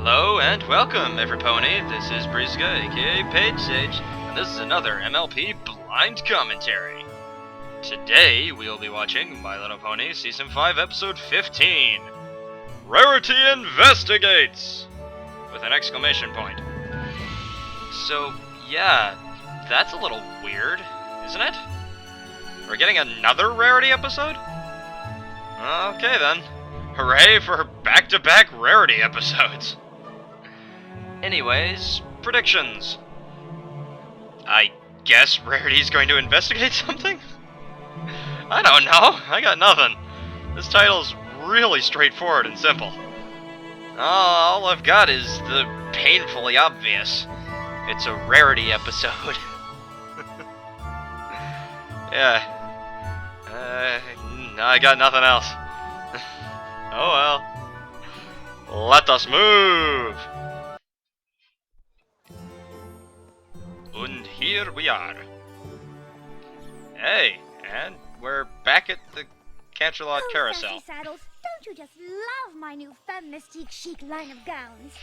Hello and welcome, every pony. This is Brizuga, aka Page Sage, and this is another MLP Blind Commentary. Today, we'll be watching My Little Pony Season 5, Episode 15, Rarity Investigates! With an exclamation point. So, yeah, that's a little weird, isn't it? We're getting another Rarity episode? Okay then. Hooray for back-to-back Rarity episodes! Anyways, predictions. I guess Rarity's going to investigate something? I don't know, I got nothing. This title's really straightforward and simple. All I've got is the painfully obvious. It's a Rarity episode. Yeah. I got nothing else. Oh well. Let us move! And here we are. Hey, and we're back at the Canterlot Carousel. Saddles, don't you just love my new Femme Mystique chic line of gowns?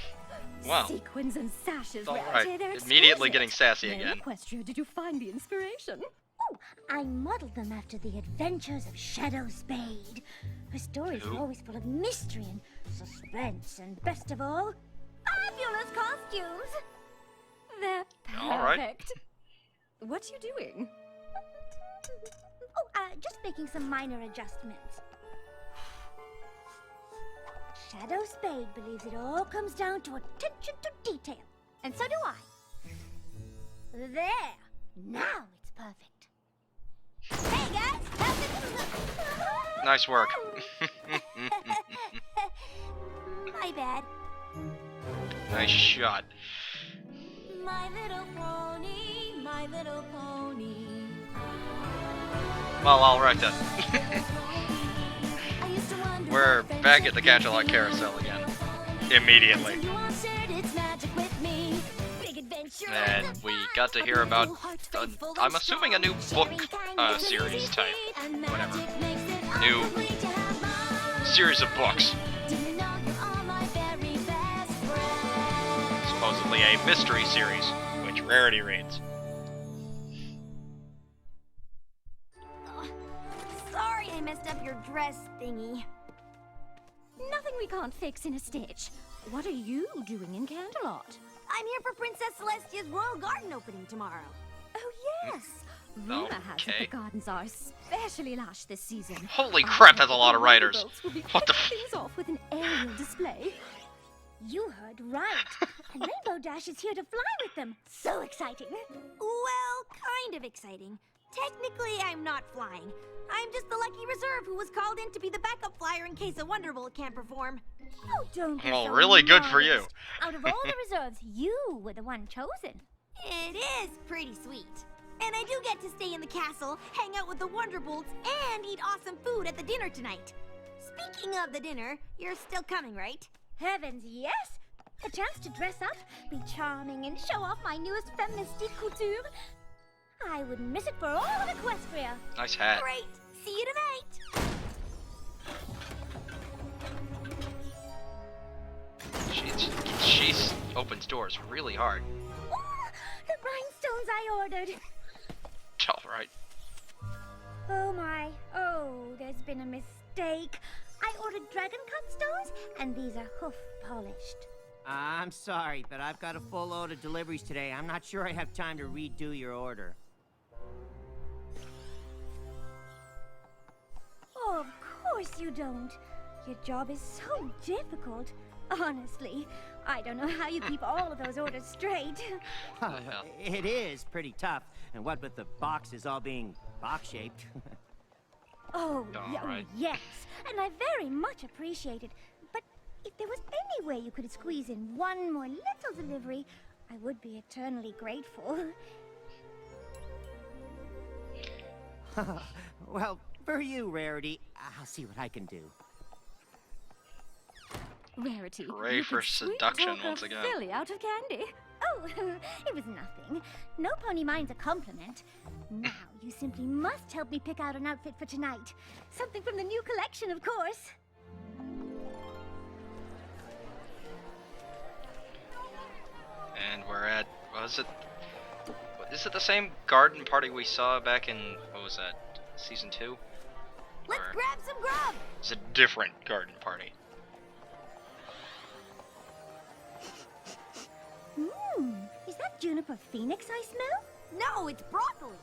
Wow. Sequins and sashes, Alright, immediately getting sassy again. Equestria, did you find the inspiration? Oh, I modeled them after the adventures of Shadow Spade. Her stories are always full of mystery and suspense, and best of all, fabulous costumes. They're perfect. Alright. What are you doing? Oh, just making some minor adjustments. Shadow Spade believes it all comes down to attention to detail. And so do I. There. Now it's perfect. Hey guys! How's it? Nice work. My bad. Nice shot. My little pony, my little pony. Well, alright then. We're back at the Canterlot Carousel again. Immediately. And we got to hear about, I'm assuming a new book series type. Whatever. New series of books. Supposedly a mystery series, which Rarity reads. Sorry I messed up your dress thingy. Nothing we can't fix in a stitch. What are you doing in Canterlot? I'm here for Princess Celestia's Royal Garden opening tomorrow. Oh, yes. Rumor has it the gardens are especially lush this season. Holy crap, that's a lot of writers. What the f- things off with an aerial display. You heard right. And Rainbow Dash is here to fly with them. So exciting. Well, kind of exciting. Technically, I'm not flying. I'm just the lucky reserve who was called in to be the backup flyer in case a Wonderbolt can't perform. Oh, don't be Well, so really good for you. modest. Out of all the reserves, you were the one chosen. It is pretty sweet. And I do get to stay in the castle, hang out with the Wonderbolts, and eat awesome food at the dinner tonight. Speaking of the dinner, you're still coming, right? Heavens, yes! A chance to dress up, be charming, and show off my newest Femme Mystique couture. I wouldn't miss it for all of Equestria. Nice hat. Great! See you tonight! She opens doors really hard. Oh, the rhinestones I ordered! Alright. Oh my, there's been a mistake. I ordered dragon cut stones, and these are hoof polished. I'm sorry, but I've got a full load of deliveries today. I'm not sure I have time to redo your order. Oh, of course you don't. Your job is so difficult. Honestly, I don't know how you keep all of those orders straight. It is pretty tough, and what with the boxes all being box-shaped. Right. Yes, and I very much appreciate it. But if there was any way you could squeeze in one more little delivery, I would be eternally grateful. Well, for you, Rarity, I'll see what I can do. Rarity, Hooray you for could sweet seduction talk a once again. filly out of candy. Oh, it was nothing. No pony minds a compliment. Now, you simply must help me pick out an outfit for tonight. Something from the new collection, of course. Is it the same garden party we saw back in, what was that, season 2? Let's Or grab some grub. it's a different garden party. Is that juniper phoenix I smell? No, it's broccoli.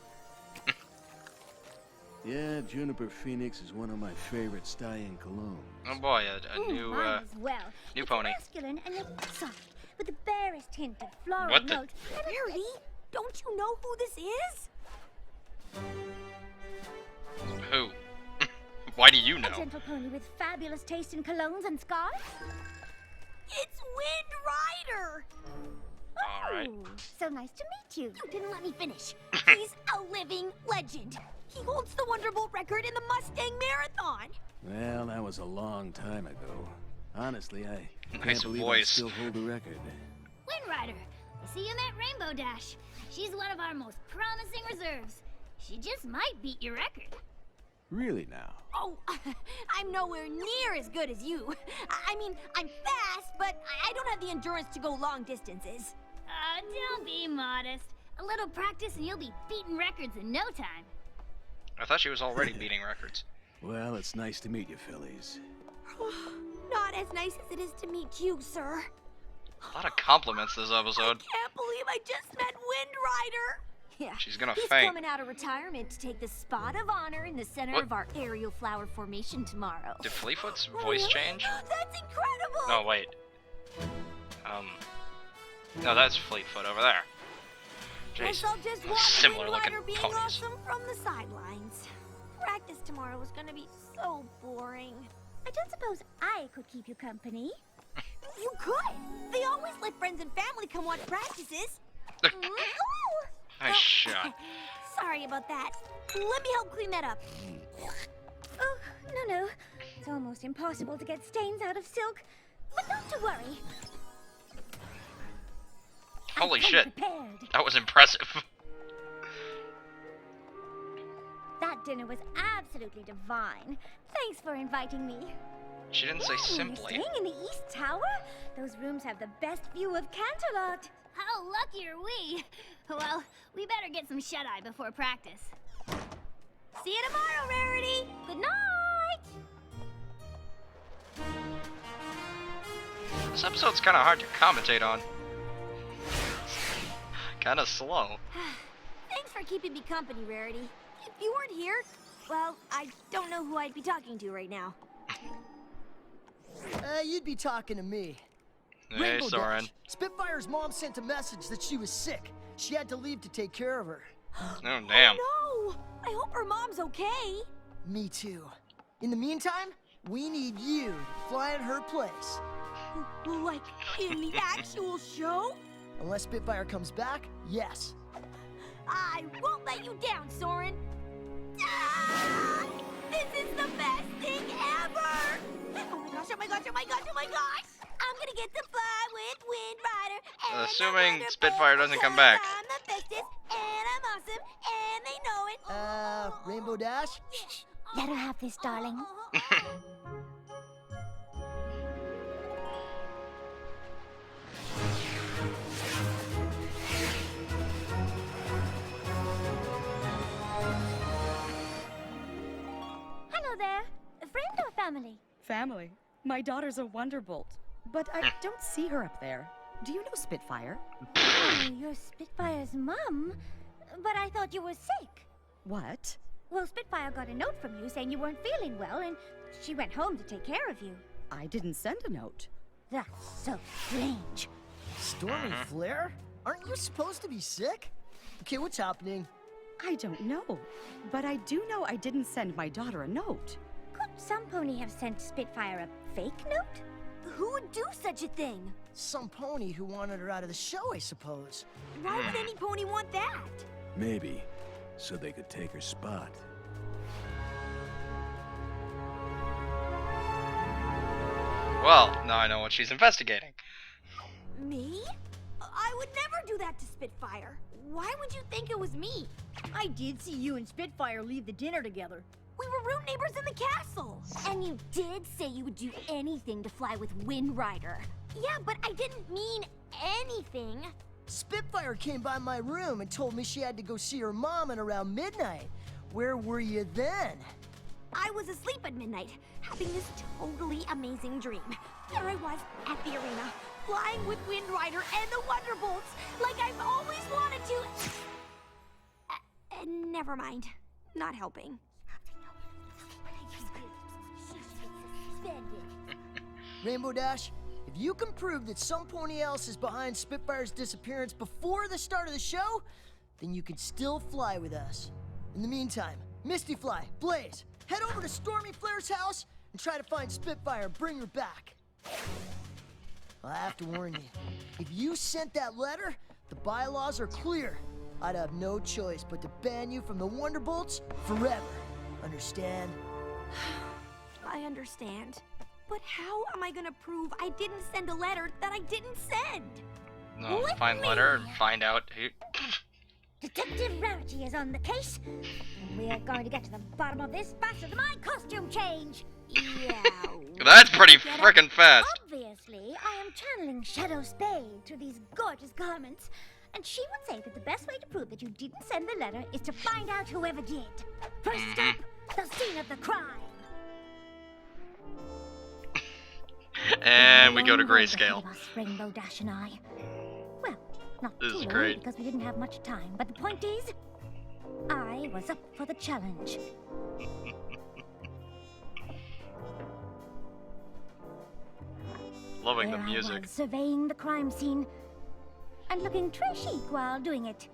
Yeah, Juniper Phoenix is one of my favorite style colognes. Oh boy, a new, Mine as well. new It's pony. masculine and yet soft, with the barest hint of floral What the- notes. Rarity, don't you know who this is? Who? Why do you A know? gentle pony with fabulous taste in colognes and scarves? It's Wind Rider. Alright. Oh, so nice to meet you. You didn't let me finish. He's a living legend. He holds the Wonderbolt record in the Mustang Marathon. Well, that was a long time ago. Honestly, I Nice can't believe I voice. still hold the record. Wind Rider, I see you in that Rainbow Dash. She's one of our most promising reserves. She just might beat your record. Really now? Oh, I'm nowhere near as good as you. I mean, I'm fast, but I don't have the endurance to go long distances. Don't be modest. A little practice and you'll be beating records in no time. I thought she was already beating records. Well, it's nice to meet you, Phillies. Not as nice as it is to meet you, sir. A lot of compliments this I episode. can't believe I just met Wind Rider. Yeah, She's gonna he's faint. coming out of retirement to take the spot of honor in the center What? of our aerial flower formation tomorrow. Did Fleetfoot's voice change? That's incredible! No, wait. No, that's Fleetfoot over there. Guess Jeez. I'll just watch Similar Wind looking Rider being ponies. awesome from the sidelines. Practice tomorrow is gonna be so boring. I don't suppose I could keep you company. You could. They always let friends and family come watch practices. Nice shot. Sorry about that. Let me help clean that up. Oh, no. It's almost impossible to get stains out of silk. But not to worry. Holy I've come shit. prepared. That was impressive. That dinner was absolutely divine. Thanks for inviting me. She didn't say Ooh, you're simply. staying in the East Tower? Those rooms have the best view of Canterlot. How lucky are we? Well, we better get some shut-eye before practice. See you tomorrow, Rarity. Good night! This episode's kind of hard to commentate on. Kind of slow. Thanks for keeping me company, Rarity. If you weren't here, well, I don't know who I'd be talking to right now. You'd be talking to me. Hey, Rainbow Soren. Dash. Spitfire's mom sent a message that she was sick. She had to leave to take care of her. Oh, damn. No! I hope her mom's okay. Me too. In the meantime, we need you to fly in her place. Like in the actual show? Unless Spitfire comes back, yes. I won't let you down, Soren. Ah! This is the best thing ever! Oh my gosh, oh my gosh, oh my gosh, oh my gosh! I'm gonna get to fly with Wind Rider. And Assuming the Spitfire doesn't come back. I'm the bestest, and I'm awesome, and they know it. Rainbow Dash? Let her have this, darling. Hello there. A friend or family? Family. My daughter's a Wonderbolt, but I don't see her up there. Do you know Spitfire? Oh, you're Spitfire's mum. But I thought you were sick. What? Well, Spitfire got a note from you saying you weren't feeling well, and she went home to take care of you. I didn't send a note. That's so strange. Stormy Flare? Aren't you supposed to be sick? Okay, what's happening? I don't know, but I do know I didn't send my daughter a note. Could some pony have sent Spitfire a fake note? Who would do such a thing? Some pony who wanted her out of the show, I suppose. Why would any pony want that? Maybe, so they could take her spot. Well, now I know what she's investigating. Me? I would never do that to Spitfire. Why would you think it was me? I did see you and Spitfire leave the dinner together. We were room neighbors in the castle. And you did say you would do anything to fly with Wind Rider. Yeah, but I didn't mean anything. Spitfire came by my room and told me she had to go see her mom at around midnight. Where were you then? I was asleep at midnight, having this totally amazing dream. There I was at the arena, flying with Wind Rider and the Wonderbolts, like I've always wanted to. Never mind. Not helping. Rainbow Dash, if you can prove that some pony else is behind Spitfire's disappearance before the start of the show, then you can still fly with us. In the meantime, Misty Fly, Blaze, head over to Stormy Flare's house and try to find Spitfire and bring her back. I have to warn you, if you sent that letter, the bylaws are clear. I'd have no choice but to ban you from the Wonderbolts forever. Understand? I understand. But how am I gonna prove I didn't send a letter that I didn't send? No, Let find me- letter and find out who. Detective Rarity is on the case, and we are going to get to the bottom of this faster than my costume change. Yeah. That's pretty Get up. freaking fast. Obviously, I am channeling Shadow Spade through these gorgeous garments, and she would say that the best way to prove that you didn't send the letter is to find out whoever did. First stop, the scene of the crime. And we go to Long road grayscale. ahead of us, Rainbow Dash and I. Well, not This too is long great. because we didn't have much time, but the point is, I was up for the challenge. Loving the There music. I was, surveying the crime scene and looking très chic while doing it.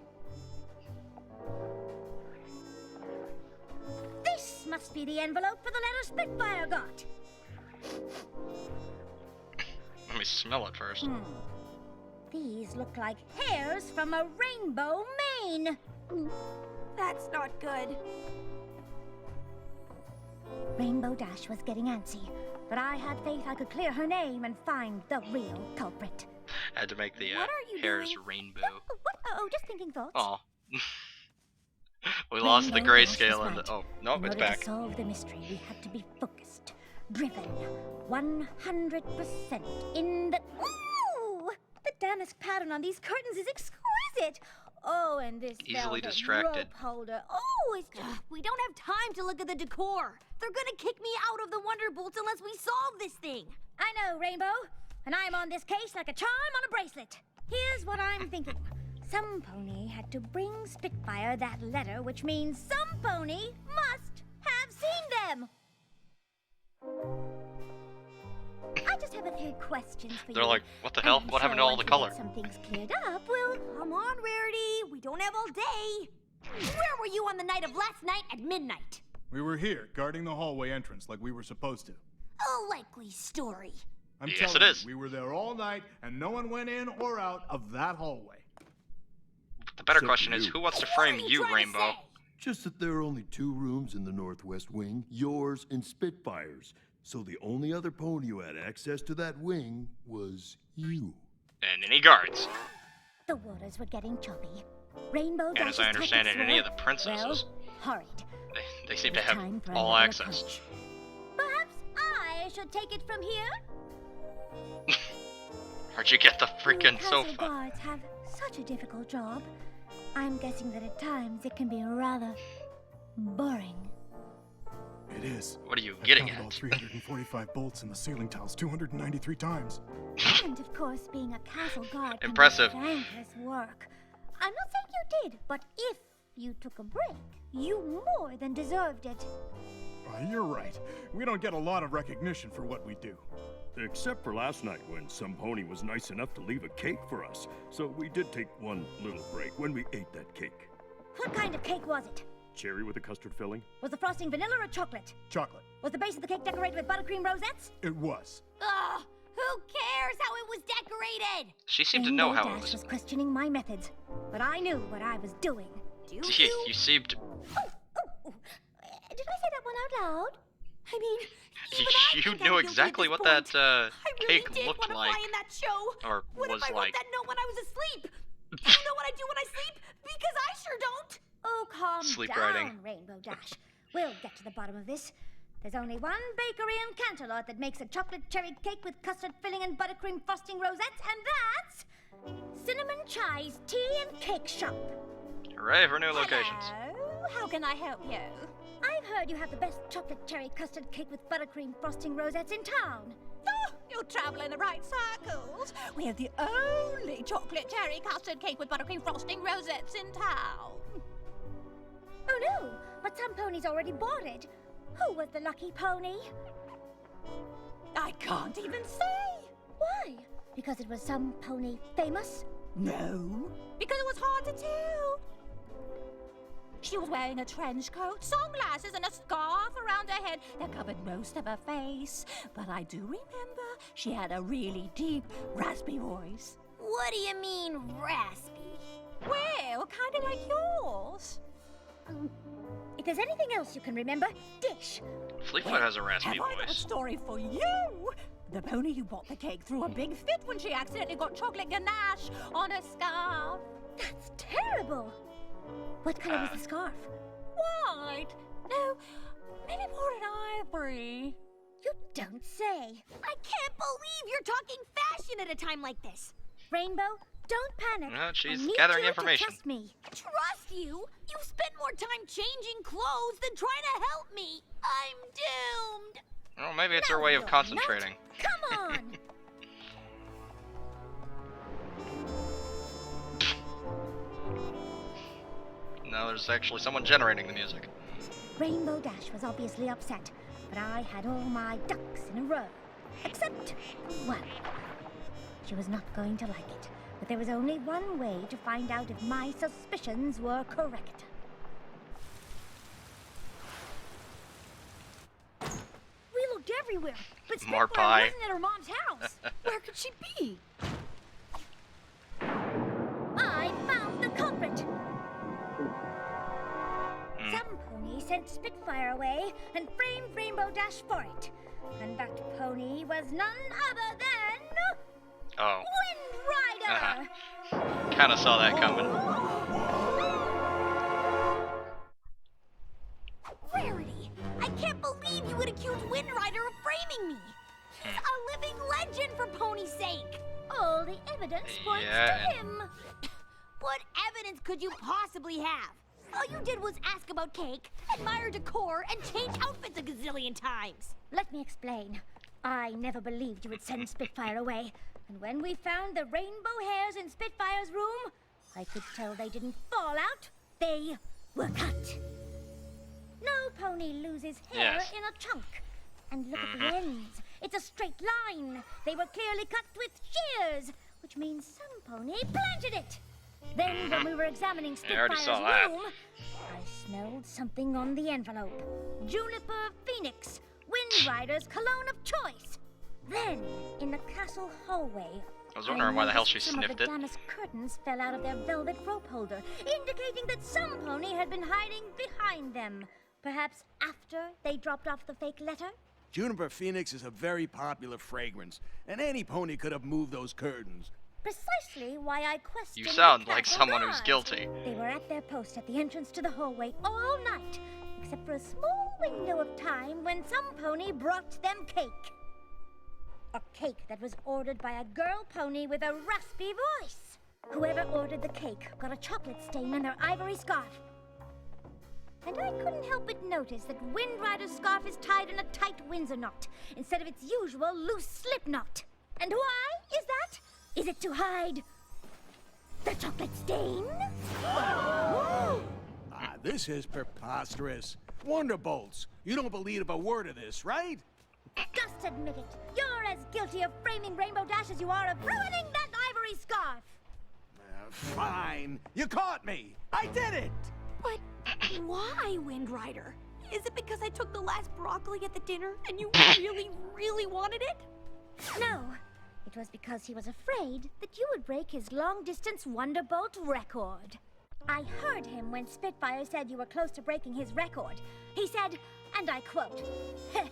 This must be the envelope for the letter Spitfire got. Let me smell it first. These look like hairs from a rainbow mane. That's not good. Rainbow Dash was getting antsy, but I had faith I could clear her name and find the real culprit. Had to make the What are you hairs doing? rainbow. Oh, what? Oh, just thinking thoughts. Oh. We lost the Rainbow Dash was grayscale and right. the. Oh, nope, In it's order back. to solve the mystery, we had to be focused, driven, 100% in the. Ooh! The damask pattern on these curtains is exquisite. Oh, and this Easily velvet distracted. rope holder. Oh, it's just. Ugh, we don't have time to look at the decor. They're gonna kick me out of the Wonderbolts unless we solve this thing. I know, Rainbow, and I'm on this case like a charm on a bracelet. Here's what I'm thinking. Some pony had to bring Spitfire that letter, which means some pony must have seen them. I just have a few questions for you. They're like, what the hell? I'm What happened to sure all the once we color? get some things cleared up, we'll... Come on, Rarity. We don't have all day. Where were you on the night of last night at midnight? We were here, guarding the hallway entrance like we were supposed to. A likely story. I'm Yes, telling it is. you, we were there all night, and no one went in or out of that hallway. The better Except question is, you. who wants to What frame are you, trying to Rainbow? say? Just that there are only 2 rooms in the northwest wing, yours and Spitfire's. So the only other pony who had access to that wing was you. And any guards. The waters were getting choppy. Rainbow And Dash's as I understand it, tactics any were, of the princesses, well, horrid. they seem It to was have time for all another access. approach. Perhaps I should take it from here? Where'd you get the freaking Castle sofa? guards have such a difficult job. I'm guessing that at times it can be rather boring. It is. What are you I've getting counted all at? 345 bolts in the ceiling tiles 293 times. And of course, being a castle guard can Impressive. be thankless work. I'm not saying you did, but if you took a break, you more than deserved it. You're right. We don't get a lot of recognition for what we do. Except for last night when some pony was nice enough to leave a cake for us. So we did take one little break when we ate that cake. What kind of cake was it? Cherry with a custard filling? Was the frosting vanilla or chocolate? Chocolate. Was the base of the cake decorated with buttercream rosettes? It was. Ugh, who cares how it was decorated? She seemed to know Rainbow how it Dash was. questioning my methods, but I knew what I was doing. Do You seemed. Oh, did I say that one out loud? I mean, You even I think I'm knew guilty exactly at what this that point. I really cake did looked want to like, fly in that show. or What was if I like. wrote that note when I was asleep? I don't know what I do when I sleep because I sure don't. Oh, calm Sleep down, riding. Rainbow Dash. We'll get to the bottom of this. There's only one bakery in Canterlot that makes a chocolate cherry cake with custard filling and buttercream frosting rosettes, and that's Cinnamon Chai's Tea and Cake Shop. Hooray for new locations. Hello, how can I help you? I've heard you have the best chocolate cherry custard cake with buttercream frosting rosettes in town. Oh, you're traveling the right circles. We have the only chocolate cherry custard cake with buttercream frosting rosettes in town. Oh no, but some ponies already bought it. Who was the lucky pony? I can't even say. Why? Because it was some pony famous? No, because it was hard to tell. She was wearing a trench coat, sunglasses, and a scarf around her head that covered most of her face. But I do remember she had a really deep, raspy voice. What do you mean, raspy? Well, kind of like yours. If there's anything else you can remember, dish. Fleetfoot has a raspy Have I got a voice. story for you? The pony who bought the cake threw a big fit when she accidentally got chocolate ganache on her scarf. That's terrible. What color was the scarf? White? No, maybe more than ivory. You don't say. I can't believe you're talking fashion at a time like this. Rainbow, don't panic. No, she's I need gathering you information. To trust me. Trust you? You spend more time changing clothes than trying to help me. I'm doomed. Well, maybe it's her No, way of you're concentrating. not. Come on. No, there's actually someone generating the music. Rainbow Dash was obviously upset, but I had all my ducks in a row. Except one. She was not going to like it, but there was only one way to find out if my suspicions were correct. We looked everywhere, but More Spitfire pie. wasn't at her mom's house. Where could she be? I found the culprit! Some pony sent Spitfire away and framed Rainbow Dash for it. And that pony was none other than... Oh. Wind Rider! Kinda saw that coming. Rarity, I can't believe you would accuse Wind Rider of framing me. He's a living legend for Pony's sake. All the evidence points Yeah, to and- him. What evidence could you possibly have? All you did was ask about cake, admire decor, and change outfits a gazillion times. Let me explain. I never believed you would send Spitfire away. And when we found the rainbow hairs in Spitfire's room, I could tell they didn't fall out. They were cut. No pony loses hair Yes. in a chunk. And look at the ends. It's a straight line. They were clearly cut with shears, which means some pony planted it. Then, when we were examining I already Spitfire's saw that. room, I smelled something on the envelope. Juniper Phoenix, Wind Rider's cologne of choice. Then, in the castle hallway, I was wondering why the hell she noticed some sniffed of the it. damask curtains fell out of their velvet rope holder, indicating that some pony had been hiding behind them. Perhaps after they dropped off the fake letter? Juniper Phoenix is a very popular fragrance, and any pony could have moved those curtains. Precisely why I questioned You sound the like castle someone who's guards. guilty. They were at their post at the entrance to the hallway all night, except for a small window of time when some pony brought them cake. A cake that was ordered by a girl pony with a raspy voice. Whoever ordered the cake got a chocolate stain on their ivory scarf. And I couldn't help but notice that Wind Rider's scarf is tied in a tight Windsor knot instead of its usual loose slip knot. And why is that? Is it to hide the chocolate stain? This is preposterous. Wonderbolts, you don't believe a word of this, right? Just admit it. You're as guilty of framing Rainbow Dash as you are of ruining that ivory scarf. Fine. You caught me. I did it. But why, Wind Rider? Is it because I took the last broccoli at the dinner and you really, really wanted it? No, it was because he was afraid that you would break his long-distance Wonderbolt record. I heard him when Spitfire said you were close to breaking his record. He said, and I quote, "Heh.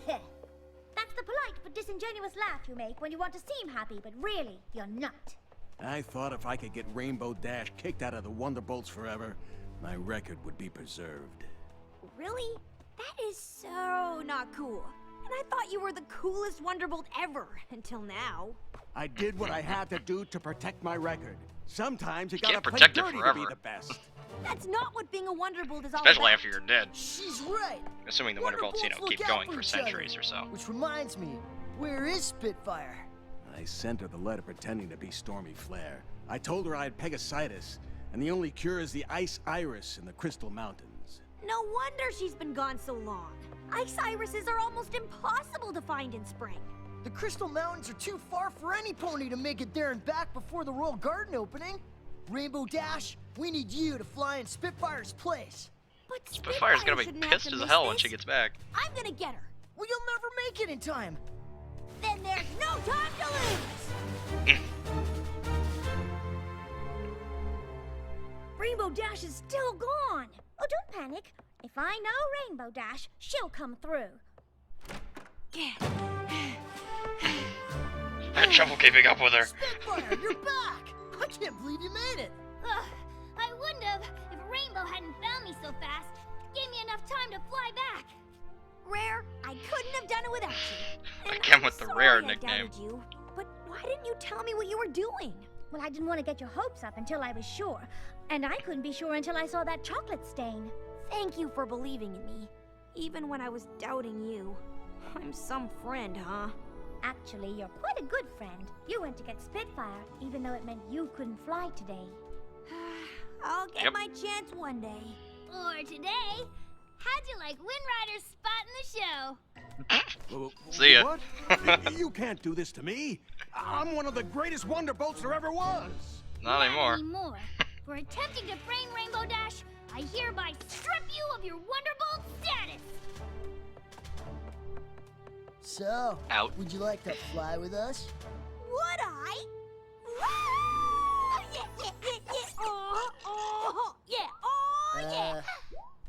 That's the polite but disingenuous laugh you make when you want to seem happy, but really, you're not." I thought if I could get Rainbow Dash kicked out of the Wonderbolts forever, my record would be preserved. Really? That is so not cool. And I thought you were the coolest Wonderbolt ever, until now. I did what I had to do to protect my record. Sometimes you gotta can't play protect it dirty to forever. be the best. That's not what being a Wonderbolt is all Especially about. after you're dead. She's right. Assuming the Wonderbolts, you know, Wonderbolts keep look out going for each other. centuries or so. Which reminds me, where is Spitfire? I sent her the letter pretending to be Stormy Flare. I told her I had Pegasitis, and the only cure is the ice iris in the Crystal Mountains. No wonder she's been gone so long. Ice irises are almost impossible to find in spring. The Crystal Mountains are too far for any pony to make it there and back before the Royal Garden opening. Rainbow Dash, we need you to fly in Spitfire's place. But Spitfire's gonna be shouldn't have pissed to as miss hell when this. she gets back. I'm gonna get her. Well, you'll never make it in time. Then there's no time to lose. Rainbow Dash is still gone. Oh, don't panic. If I know Rainbow Dash, she'll come through. I had trouble keeping up with her. Spitfire, you're back! I can't believe you made it. I wouldn't have if Rainbow hadn't found me so fast. Gave me enough time to fly back. Rare, I couldn't have done it without you. And Again I'm with the sorry Rare I nickname. doubted you, but why didn't you tell me what you were doing? Well, I didn't want to get your hopes up until I was sure. And I couldn't be sure until I saw that chocolate stain. Thank you for believing in me, even when I was doubting you. I'm some friend, huh? Actually, you're quite a good friend. You went to get Spitfire, even though it meant you couldn't fly today. I'll get Yep. my chance one day. Or today, how'd you like Wind Rider's spot in the show? See ya. What? You can't do this to me. I'm one of the greatest Wonderbolts there ever was. Not anymore. Anymore. For attempting to frame Rainbow Dash, I hereby strip you of your Wonderbolt status. So, Out. would you like to fly with us? Would I? Yeah, yeah, yeah, yeah. Oh, yeah, oh, yeah.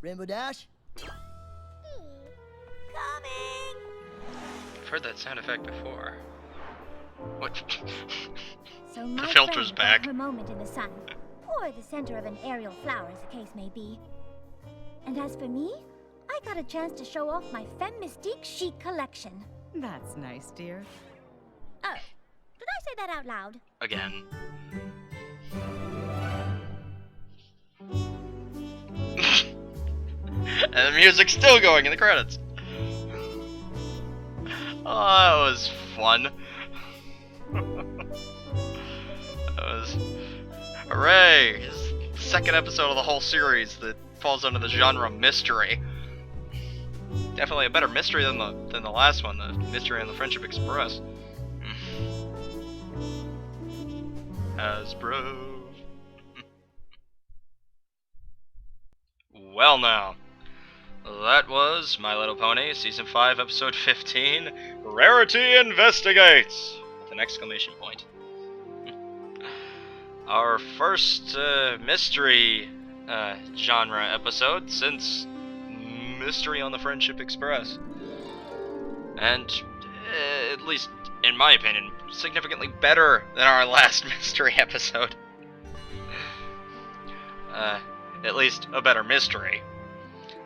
Rainbow Dash? Coming. I've heard that sound effect before. What? So my The filter's friend back. got her moment in the sun, or the center of an aerial flower, as the case may be. And as for me, I got a chance to show off my Femme Mystique chic collection. That's nice, dear. Oh, did I say that out loud? Again. And the music's still going in the credits. Oh, that was fun. That was... Hooray! It's the second episode of the whole series that falls under the genre mystery. Definitely a better mystery than the last one, the Mystery on the Friendship Express. Hasbro. Well now, that was My Little Pony Season 5 Episode 15, Rarity Investigates! With an exclamation point. Our first mystery genre episode since Mystery on the Friendship Express. And, at least in my opinion, significantly better than our last mystery episode. At least a better mystery.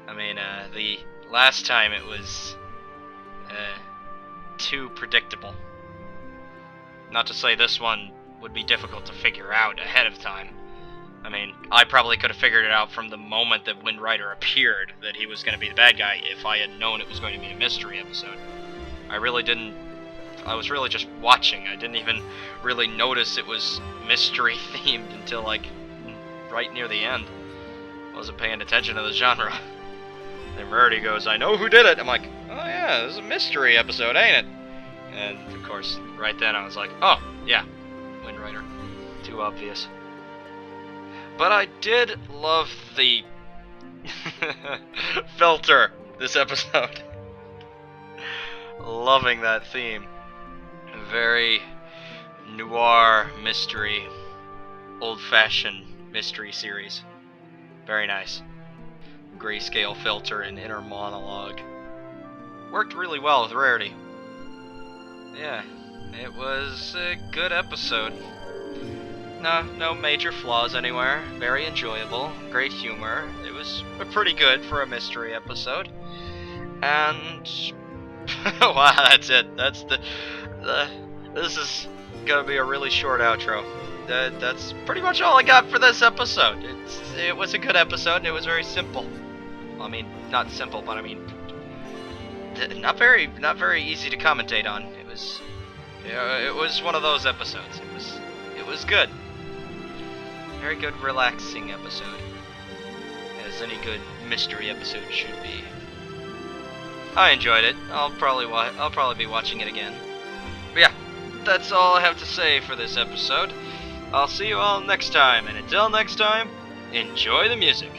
I mean, the last time it was too predictable. Not to say this one would be difficult to figure out ahead of time. I mean, I probably could have figured it out from the moment that Wind Rider appeared that he was going to be the bad guy if I had known it was going to be a mystery episode. I really didn't... I was really just watching. I didn't even really notice it was mystery themed until, like, right near the end. Wasn't paying attention to the genre. Then Rarity goes, I know who did it! I'm like, oh yeah, this is a mystery episode, ain't it? And, of course, right then I was like, oh, yeah, Wind Rider. Too obvious. But I did love the filter this episode. Loving that theme. Very noir mystery, old-fashioned mystery series. Very nice. Grayscale filter and inner monologue. Worked really well with Rarity. Yeah, it was a good episode. No major flaws anywhere. Very enjoyable. Great humor. It was pretty good for a mystery episode. And wow, that's it. That's this is gonna be a really short outro. That's pretty much all I got for this episode. It was a good episode, and it was very simple. Well, I mean, not simple, but I mean, not very easy to commentate on. It was one of those episodes. It was good. Very good, relaxing episode, as any good mystery episode should be. I enjoyed it. I'll probably be watching it again. But yeah, that's all I have to say for this episode. I'll see you all next time, and until next time, enjoy the music.